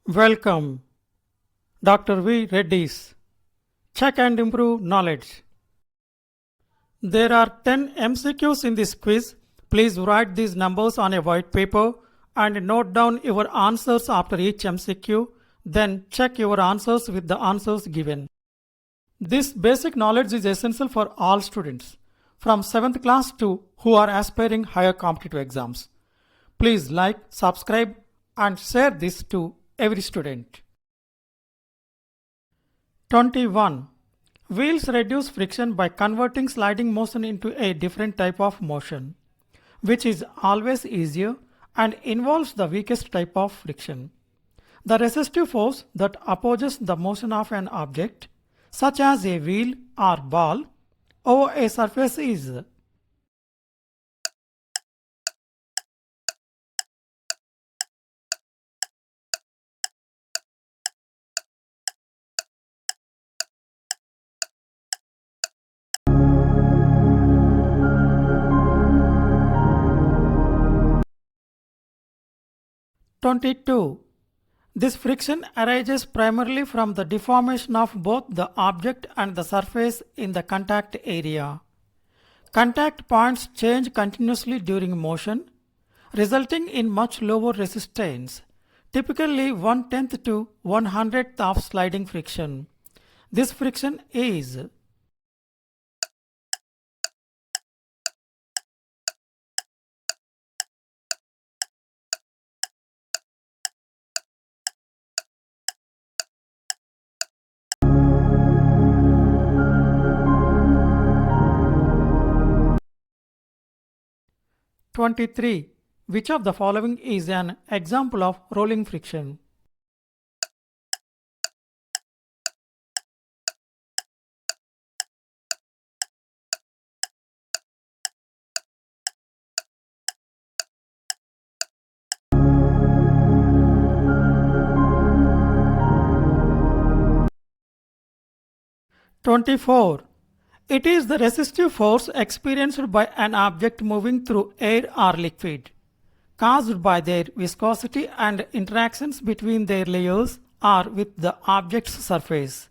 Welcome, Dr. V. Reddy's Check and Improve Knowledge. There are 10 MCQs in this quiz. Please write these numbers on a white paper and note down your answers after each MCQ. Then check your answers with the answers given. This basic knowledge is essential for all students, from 7th class to who are aspiring higher competitive exams. Please like, subscribe and share this to every student. 21. Wheels reduce friction by converting sliding motion into a different type of motion, which is always easier and involves the weakest type of friction. The resistive force that opposes the motion of an object, such as a wheel or ball, over a surface is 22. This friction arises primarily from the deformation of both the object and the surface in the contact area. Contact points change continuously during motion, resulting in much lower resistance, typically 1/10 to 1/100th of sliding friction. This friction is 23. Which of the following is an example of rolling friction? "24. It is the resistive force experienced by an object moving through air or liquid, caused by their viscosity and interactions between their layers or with the object's surface.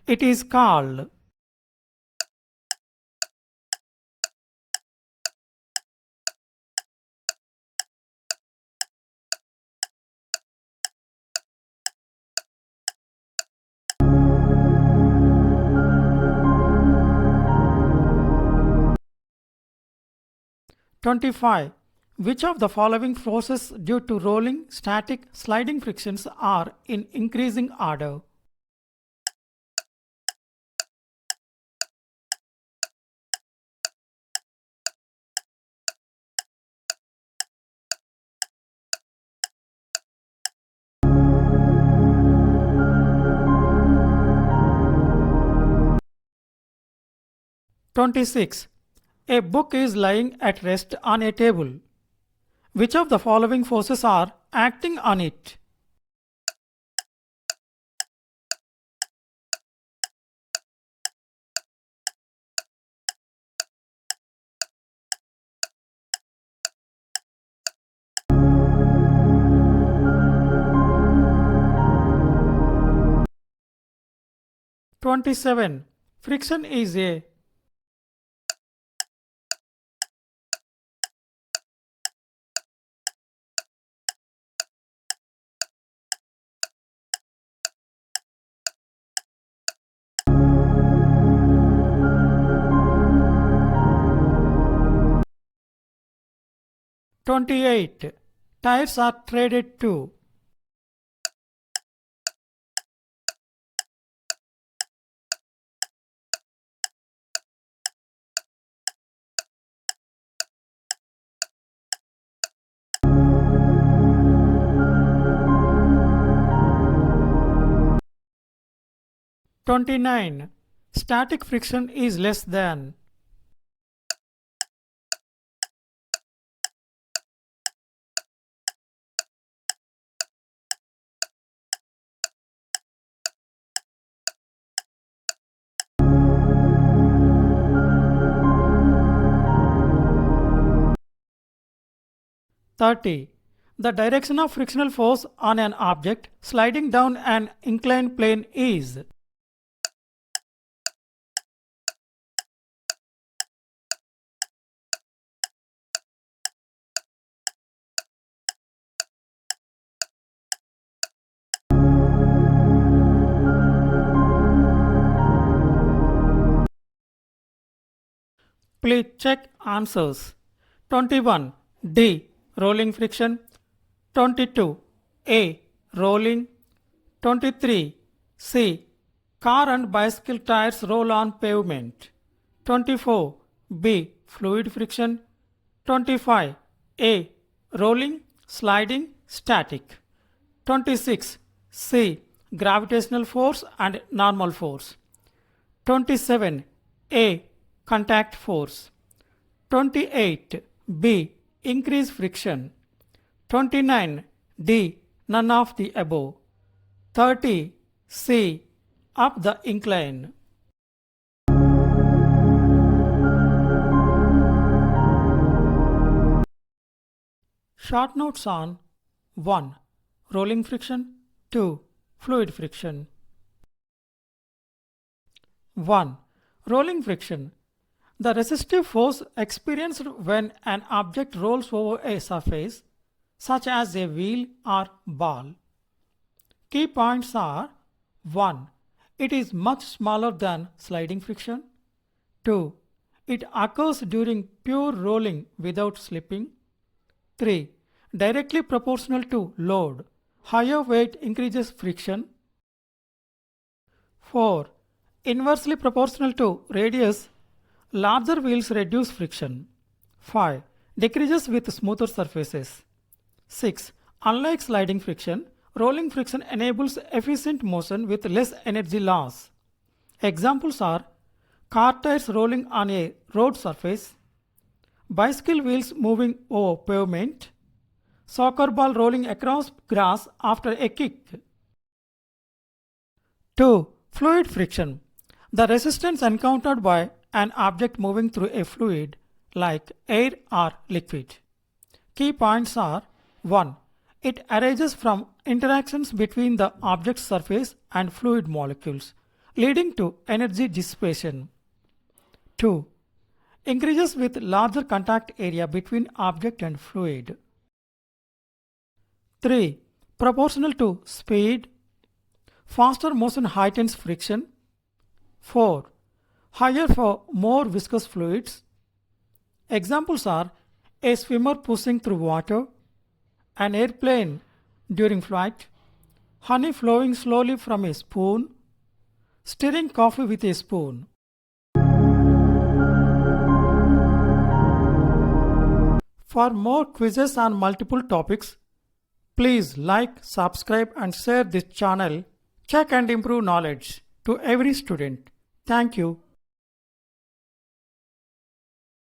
It is called 25. Which of the following forces due to rolling, static, sliding frictions are in increasing order? "26. A book is lying at rest on a table. Which of the following forces are acting on it? "27. Friction is a 28. Tires are traded too. "29. Static friction is less than 30. The direction of frictional force on an object sliding down an inclined plane is. Please check answers. 21. D. Rolling friction. 22. A. Rolling. 23. C. Car and bicycle tires roll on pavement. 24. B. Fluid friction. 25. A. Rolling, sliding, static. 26. C. Gravitational force and normal force. 27. A. Contact force. 28. B. Increase friction. 29. D. None of the above. 30. C. Up the incline. Short notes on 1. Rolling friction. 2. Fluid friction. 1. Rolling friction. The resistive force experienced when an object rolls over a surface, such as a wheel or ball. Key points are 1. It is much smaller than sliding friction. 2. It occurs during pure rolling without slipping. 3. Directly proportional to load. Higher weight increases friction. 4. Inversely proportional to radius. Larger wheels reduce friction. 5. Decreases with smoother surfaces. 6. Unlike sliding friction, rolling friction enables efficient motion with less energy loss. Examples are car tires rolling on a road surface, bicycle wheels moving over pavement, soccer ball rolling across grass after a kick. 2. Fluid friction. The resistance encountered by an object moving through a fluid like air or liquid. Key points are 1. It arises from interactions between the object's surface and fluid molecules, leading to energy dissipation. 2. Increases with larger contact area between object and fluid. 3. Proportional to speed. Faster motion heightens friction. 4. Higher for more viscous fluids. Examples are a swimmer pushing through water, an airplane during flight, honey flowing slowly from a spoon, stirring coffee with a spoon. For more quizzes on multiple topics, please like, subscribe and share this channel. Check and improve knowledge to every student. Thank you.